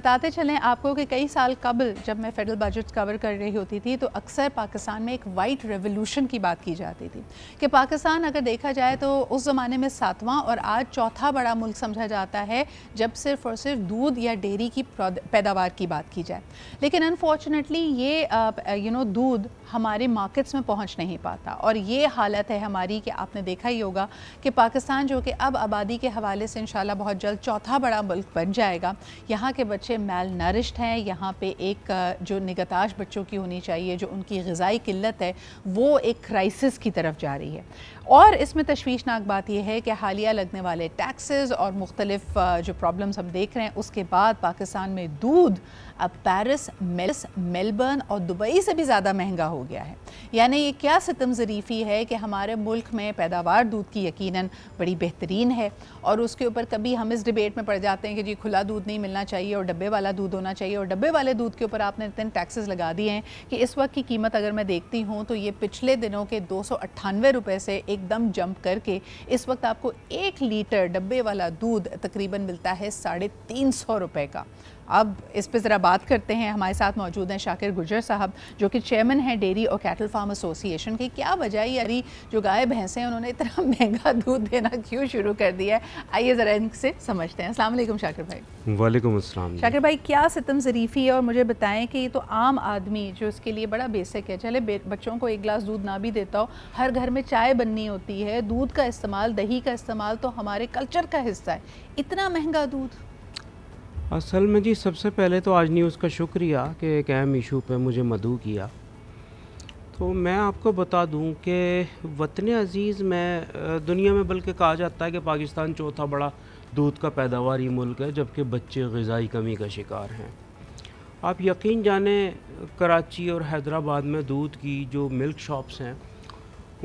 बताते चलें आपको कि कई साल कबल जब मैं फेडरल बजट कवर कर रही होती थी तो अक्सर पाकिस्तान में एक वाइट रेवोल्यूशन की बात की जाती थी कि पाकिस्तान अगर देखा जाए तो उस ज़माने में 7वां और आज चौथा बड़ा मुल्क समझा जाता है जब सिर्फ़ और सिर्फ दूध या डेयरी की पैदावार की बात की जाए। लेकिन अनफॉर्चुनेटली ये दूध हमारे मार्केट्स में पहुंच नहीं पाता और ये हालत है हमारी कि आपने देखा ही होगा कि पाकिस्तान जो कि अब आबादी के हवाले से इंशाल्लाह बहुत जल्द चौथा बड़ा मुल्क बन जाएगा, यहाँ के बच्चे मैल नरिश्ड हैं। यहाँ पे एक जो निगहदाश्त बच्चों की होनी चाहिए, जो उनकी ग़िज़ाई किल्लत है, वो एक क्राइसिस की तरफ जा रही है। और इसमें तशवीशनाक बात यह है कि हालिया लगने वाले टैक्सेस और मुख्तलिफ जो प्रॉब्लम्स हम देख रहे हैं उसके बाद पाकिस्तान में दूध अब पेरिस, मेलबर्न और दुबई से भी ज़्यादा महंगा हो गया है। यानी ये क्या सितम ज़रीफ़ी है कि हमारे मुल्क में पैदावार दूध की यकीनन बड़ी बेहतरीन है और उसके ऊपर कभी हम इस डिबेट में पड़ जाते हैं कि जी खुला दूध नहीं मिलना चाहिए और डब्बे वाला दूध होना चाहिए, और डब्बे वाले दूध के ऊपर आपने इतने टैक्सेस लगा दिए हैं कि इस वक्त की कीमत अगर मैं देखती हूँ तो ये पिछले दिनों के 298 रुपये से एकदम जंप करके इस वक्त आपको 1 लीटर डब्बे वाला दूध तकरीबन मिलता है 350 रुपये का। अब इस पे ज़रा बात करते हैं। हमारे साथ मौजूद हैं शाकिर गुजर साहब जो कि चेयरमैन हैं डेयरी और कैटल फार्म एसोसिएशन की। क्या वजह यारी जो गाय भैंसें हैं उन्होंने इतना महंगा दूध देना क्यों शुरू कर दिया है? आइए ज़रा इनसे समझते हैं। अस्सलाम वालेकुम शाकिर भाई। वालेकुम अस्सलाम। शाकिर भाई, क्या सितम ज़रीफ़ी है और मुझे बताएं कि ये तो आम आदमी जो इसके लिए बड़ा बेसिक है, चले बच्चों को 1 गिलास दूध ना भी देता हो, हर घर में चाय बननी होती है, दूध का इस्तेमाल, दही का इस्तेमाल तो हमारे कल्चर का हिस्सा है, इतना महंगा दूध? असल में जी सबसे पहले तो आज न्यूज़ का शुक्रिया कि एक अहम इशू पे मुझे मदऊ किया। तो मैं आपको बता दूं कि वतन अज़ीज़ में दुनिया में बल्कि कहा जाता है कि पाकिस्तान चौथा बड़ा दूध का पैदावारी मुल्क है, जबकि बच्चे ग़िज़ाई कमी का शिकार हैं। आप यकीन जाने कराची और हैदराबाद में दूध की जो मिल्क शॉप्स हैं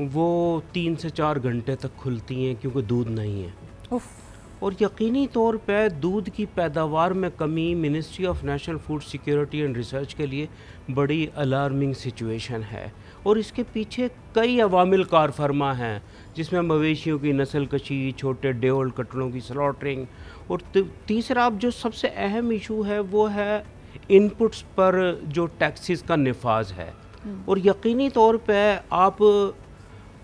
वो 3 से 4 घंटे तक खुलती हैं क्योंकि दूध नहीं है। और यकीनी तौर पर दूध की पैदावार में कमी ministry of national food security and research के लिए बड़ी अलार्मिंग सिचुएशन है और इसके पीछे कई अवामिल कार फरमा हैं, जिसमें मवेशियों की नस्ल कशी, छोटे डे ओल्ड कटड़ों की स्लॉटरिंग, और तीसरा अब जो सबसे अहम इशू है वो है इनपुट्स पर जो टैक्सेस का निफाज है। और यकीनी तौर पर आप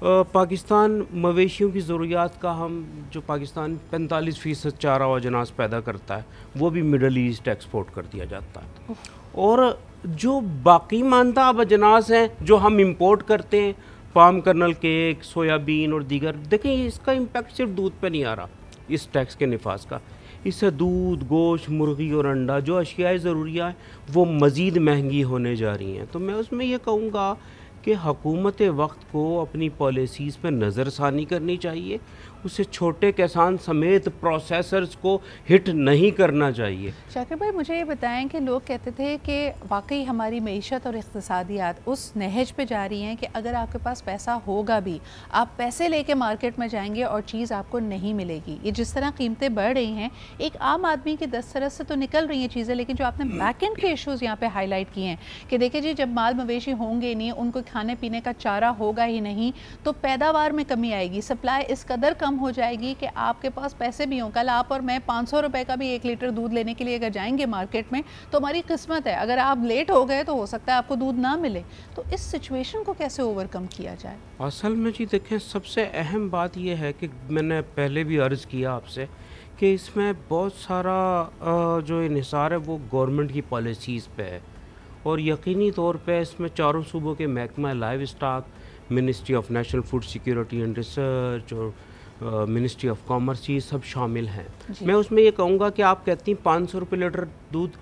पाकिस्तान मवेशियों की ज़रूरियात का हम जो पाकिस्तान 45% चारा व अजनास पैदा करता है वो भी मिडल ईस्ट एक्सपोर्ट कर दिया जाता है, और जो बाकी मानताब अजनास हैं जो हम इंपोर्ट करते हैं, पाम कर्नल केक, सोयाबीन और दीगर, देखें इसका इम्पेक्ट सिर्फ दूध पे नहीं आ रहा इस टैक्स के निफाज का, इससे दूध, गोश्त, मुर्गी और अंडा जो अशियाए ज़रूरिया है वो मज़ीद महंगी होने जा रही हैं। तो मैं उसमें ये कहूँगा कि हुकूमत वक्त को अपनी पॉलिसीज़ पर नज़रसानी करनी चाहिए, उसे छोटे किसान समेत प्रोसेसर्स को हिट नहीं करना चाहिए। शाकिर भाई, मुझे ये बताएं कि लोग कहते थे कि वाकई हमारी मईशत और इक़्तिसादियात उस नहज पे जा रही हैं कि अगर आपके पास पैसा होगा भी, आप पैसे लेके मार्केट में जाएंगे और चीज़ आपको नहीं मिलेगी। ये जिस तरह कीमतें बढ़ रही हैं, एक आम आदमी की दस्तरस से तो निकल रही हैं चीज़ें, लेकिन जो आपने बैक एंड के इशूज़ यहाँ पर हाईलाइट किए हैं कि देखिए जी, जब माल मवेशी होंगे नहीं, उनको खाने पीने का चारा होगा ही नहीं, तो पैदावार में कमी आएगी, सप्लाई इस कदर कम हो जाएगी कि आपके पास पैसे भी हों। कल आप और मैं 500 रुपए का भी 1 लीटर दूध लेने के लिए अगर जाएंगे मार्केट में तो हमारी किस्मत है, अगर आप लेट हो गए तो हो सकता है आपको दूध ना मिले। तो इस सिचुएशन को कैसे ओवरकम किया जाए? असल में जी देखें, सबसे अहम बात यह है कि मैंने पहले भी अर्ज़ किया आपसे कि इसमें बहुत सारा जो इन्हिसार है वो गवर्नमेंट की पॉलिसीज़ पे है, और यकीनी तौर पे इसमें चारों सूबों के महकमा live stock, ministry of national food security and research और मिनिस्ट्री ऑफ कॉमर्स, ये सब शामिल हैं। मैं उसमें ये कहूँगा कि आप कहती हैं 500 रुपये लीटर दूध,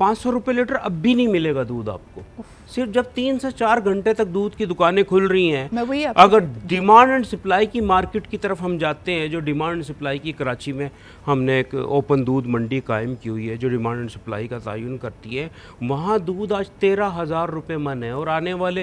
500 रुपये लीटर अब भी नहीं मिलेगा दूध आपको, सिर्फ जब 3 से 4 घंटे तक दूध की दुकानें खुल रही हैं। अगर डिमांड एंड सप्लाई की मार्केट की तरफ हम जाते हैं, जो डिमांड एंड सप्लाई की, कराची में हमने एक ओपन दूध मंडी कायम की हुई है जो डिमांड एंड सप्लाई का तयन करती है, वहाँ दूध आज 13,000 रुपये मन है, और आने वाले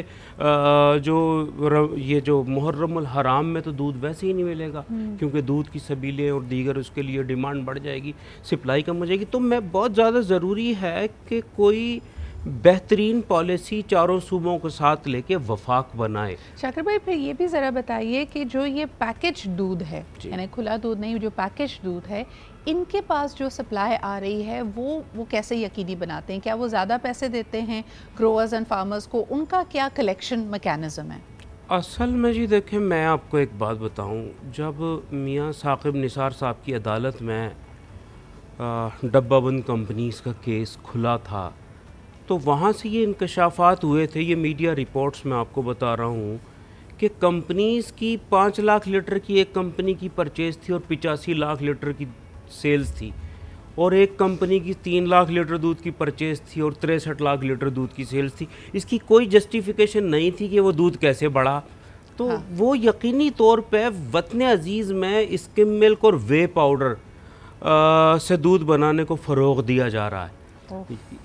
ये जो मुहर्रमुल हराम में तो दूध वैसे ही नहीं मिलेगा क्योंकि दूध की सबीलें और दीगर उसके लिए डिमांड बढ़ जाएगी, सप्लाई कम हो जाएगी। तो मैं बहुत ज़्यादा ज़रूरी है कि कोई बेहतरीन पॉलिसी चारों सूबों को साथ लेके वफाक बनाए। शाकिर भाई फिर ये भी ज़रा बताइए कि जो ये पैकेज दूध है, यानी खुला दूध नहीं, जो पैकेज दूध है, इनके पास जो सप्लाई आ रही है वो कैसे यकीनी बनाते हैं? क्या वो ज़्यादा पैसे देते हैं ग्रोअर्स एंड फार्मर्स को? उनका क्या कलेक्शन मैकेनिज़्म है? असल में जी देखें, मैं आपको एक बात बताऊं, जब मियां साकिब निसार साहब की अदालत में डब्बाबंद कंपनीज़ का केस खुला था, तो वहाँ से ये इंकशाफात हुए थे, ये मीडिया रिपोर्ट्स में आपको बता रहा हूँ कि कंपनीज़ की 5 लाख लीटर की एक कंपनी की परचेज़ थी और 85 लाख लीटर की सेल्स थी, और एक कंपनी की 3 लाख लीटर दूध की परचेज़ थी और 63 लाख लीटर दूध की सेल्स थी। इसकी कोई जस्टिफिकेशन नहीं थी कि वो दूध कैसे बढ़ा। तो हाँ। वो यकीनी तौर पे वतन अजीज़ में स्किम मिल्क और वे पाउडर से दूध बनाने को फ़रोग़ दिया जा रहा है,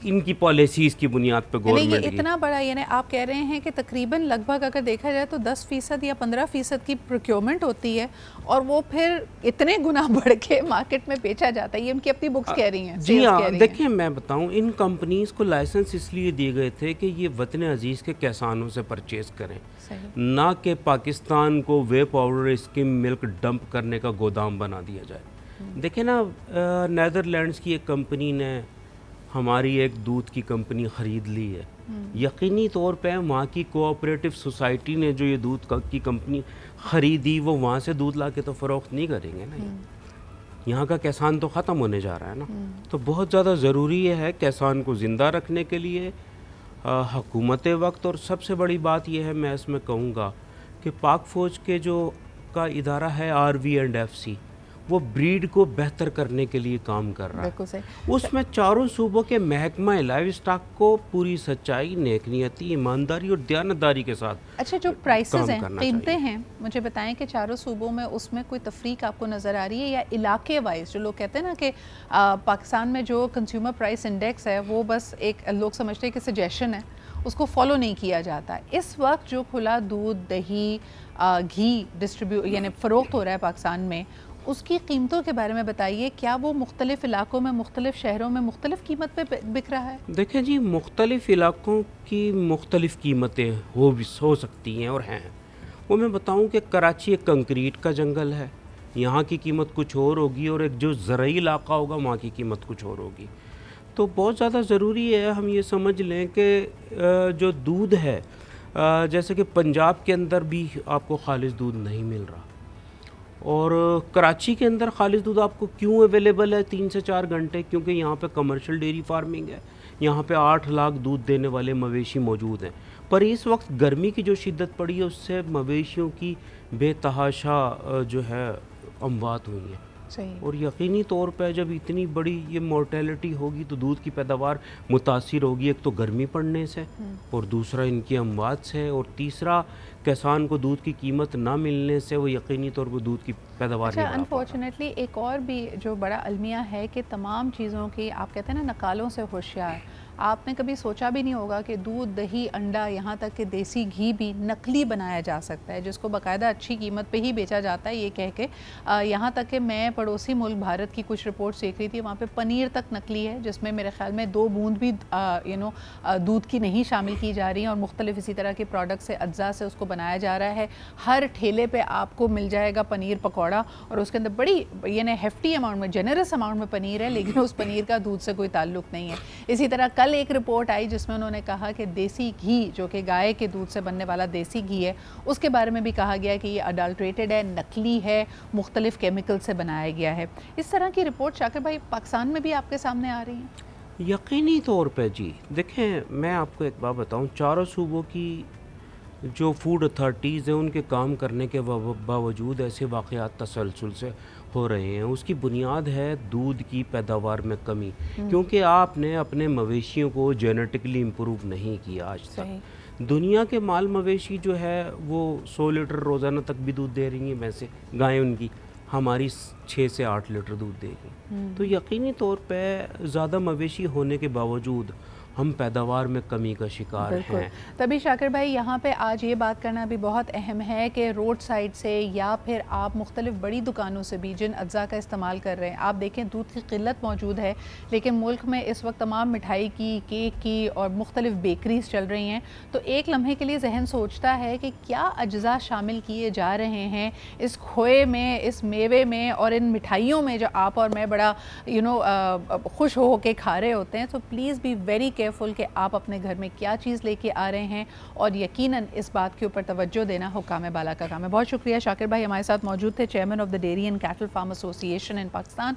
इनकी पॉलिसीज़ की बुनियाद पर गवर्नमेंट की। इतना बड़ा, यानी आप कह रहे हैं कि तकरीबन लगभग अगर देखा जाए तो 10% या 15% की प्रोक्योरमेंट होती है और वो फिर इतने गुना बढ़ के मार्केट में बेचा जाता है। ये उनकी अपनी बुक्स कह रही हैं। जी हाँ, देखिए मैं बताऊं, इन कंपनीज़ को लाइसेंस इसलिए दिए गए थे कि ये वतन अजीज़ के किसानों से परचेज़ करें, ना कि पाकिस्तान को वे पाउडर स्किम मिल्क डंप करने का गोदाम बना दिया जाए। देखिए ना, नीदरलैंड्स की एक कंपनी ने हमारी एक दूध की कंपनी ख़रीद ली है। यकीनी तौर पे वहाँ की कोऑपरेटिव सोसाइटी ने जो ये दूध की कंपनी ख़रीदी, वो वहाँ से दूध ला के तो फ़रोख्त नहीं करेंगे ना। यहाँ का किसान तो ख़त्म होने जा रहा है ना। तो बहुत ज़्यादा ज़रूरी है किसान को ज़िंदा रखने के लिए हुकूमत वक्त। और सबसे बड़ी बात यह है, मैं इसमें कहूँगा कि पाक फ़ौज के जो का इदारा है RV&FC, वो ब्रीड को बेहतर करने के लिए काम कर रहा है। उसमें चारों सूबों के महकमा लाइव स्टॉक को पूरी सच्चाई, नेकनियती, ईमानदारी और दयानतदारी के साथ अच्छा जो प्राइसेस हैं, कीमतें हैं, मुझे बताएं कि चारों सूबों में उसमें कोई तफरीक आपको नज़र आ रही है, या इलाके वाइज जो लोग कहते हैं ना कि पाकिस्तान में जो कंज्यूमर प्राइस इंडेक्स है वो बस एक लोग समझते हैं कि सजेशन है, उसको फॉलो नहीं किया जाता। इस वक्त जो खुला दूध, दही, घी यानी फ़रोख्त हो रहा है पाकिस्तान में, उसकी कीमतों के बारे में बताइए। क्या वो मुख्तलिफ इलाकों में, मुख्तलिफ शहरों में मुख्तलिफ कीमत पे बिक रहा है? देखें जी, मुख्तलिफ इलाकों की मुख्तलिफ कीमतें हो सकती हैं और हैं। वो मैं बताऊं कि कराची एक कंक्रीट का जंगल है, यहाँ की कीमत कुछ और होगी, और एक जो ज़रई इलाका होगा वहाँ की कीमत कुछ और होगी। तो बहुत ज़्यादा ज़रूरी है हम ये समझ लें कि जो दूध है, जैसे कि पंजाब के अंदर भी आपको खालिस दूध नहीं मिल रहा, और कराची के अंदर खालिस दूध आपको क्यों अवेलेबल है 3 से 4 घंटे? क्योंकि यहाँ पे कमर्शियल डेयरी फार्मिंग है, यहाँ पे 8 लाख दूध देने वाले मवेशी मौजूद हैं। पर इस वक्त गर्मी की जो शिद्दत पड़ी है, उससे मवेशियों की बेतहाशा जो है अमवात हुई है। और यकीनी तौर पर जब इतनी बड़ी ये मोर्टेलिटी होगी तो दूध की पैदावार मुतासिर होगी। एक तो गर्मी पड़ने से, और दूसरा इनकी अमवात से, और तीसरा किसान को दूध की कीमत ना मिलने से वो यकीनी तौर पर दूध की पैदावार नहीं बढ़ा पा रहा। अनफॉर्चुनेटली एक और भी जो बड़ा अलमिया है कि तमाम चीज़ों की, आप कहते हैं ना, नकालों से होशियार। आपने कभी सोचा भी नहीं होगा कि दूध, दही, अंडा, यहाँ तक कि देसी घी भी नकली बनाया जा सकता है, जिसको बाकायदा अच्छी कीमत पे ही बेचा जाता है, ये कह के। यहाँ तक कि मैं पड़ोसी मुल्क भारत की कुछ रिपोर्ट्स देख रही थी, वहाँ पे पनीर तक नकली है, जिसमें मेरे ख्याल में 2 बूंद भी दूध की नहीं शामिल की जा रही हैं, और मुख्तलिफ इसी तरह के प्रोडक्ट से, अज्जा से उसको बनाया जा रहा है। हर ठेले पर आपको मिल जाएगा पनीर पकौड़ा, और उसके अंदर बड़ी यानी हेफ्टी अमाउंट में, जेनरस अमाउंट में पनीर है, लेकिन उस पनीर का दूध से कोई ताल्लुक़ नहीं है। इसी तरह कल एक रिपोर्ट आई जिसमें उन्होंने कहा कि देसी घी, जो कि गाय के दूध से बनने वाला देसी घी है, उसके बारे में भी कहा गया कि ये अडल्ट्रेटेड है, नकली है, मुख्तलिफ केमिकल से बनाया गया है। इस तरह की रिपोर्ट शाकिर भाई पाकिस्तान में भी आपके सामने आ रही हैं? यकीनी तौर पे जी। देखें, मैं आपको एक बात बताऊं, चारों सूबों की जो फूड अथॉरिटीज़ हैं, उनके काम करने के बावजूद ऐसे वाक़यात तसलसल से हो रहे हैं। उसकी बुनियाद है दूध की पैदावार में कमी, क्योंकि आपने अपने मवेशियों को जेनेटिकली इम्प्रूव नहीं किया आज तक। दुनिया के माल मवेशी जो है वो 100 लीटर रोज़ाना तक भी दूध दे रही हैं, वैसे गायें उनकी, हमारी 6 से 8 लीटर दूध देगी। तो यकीनी तौर पे ज़्यादा मवेशी होने के बावजूद हम पैदावार में कमी का शिकार हैं। तभी शाकिर भाई यहाँ पे आज ये बात करना भी बहुत अहम है कि रोड साइड से या फिर आप मुख्तलिफ बड़ी दुकानों से भी जिन अज्जा का इस्तेमाल कर रहे हैं, आप देखें दूध की किल्लत मौजूद है, लेकिन मुल्क में इस वक्त तमाम मिठाई की, केक की और मुख्तलिफ बेकरीज चल रही हैं, तो एक लम्हे के लिए जहन सोचता है कि क्या अज्जा शामिल किए जा रहे हैं इस खोए में, इस मेवे में और इन मिठाइयों में जो आप और मैं बड़ा खुश हो के खा रहे होते हैं। तो प्लीज़ बी वेरी केयरफुल कि आप अपने घर में क्या चीज़ लेके आ रहे हैं, और यकीनन इस बात के ऊपर तवज्जो देना हुक्काम बाला का काम है। बहुत शुक्रिया शाकिर भाई हमारे साथ मौजूद थे, chairman of the dairy and cattle farm association in Pakistan.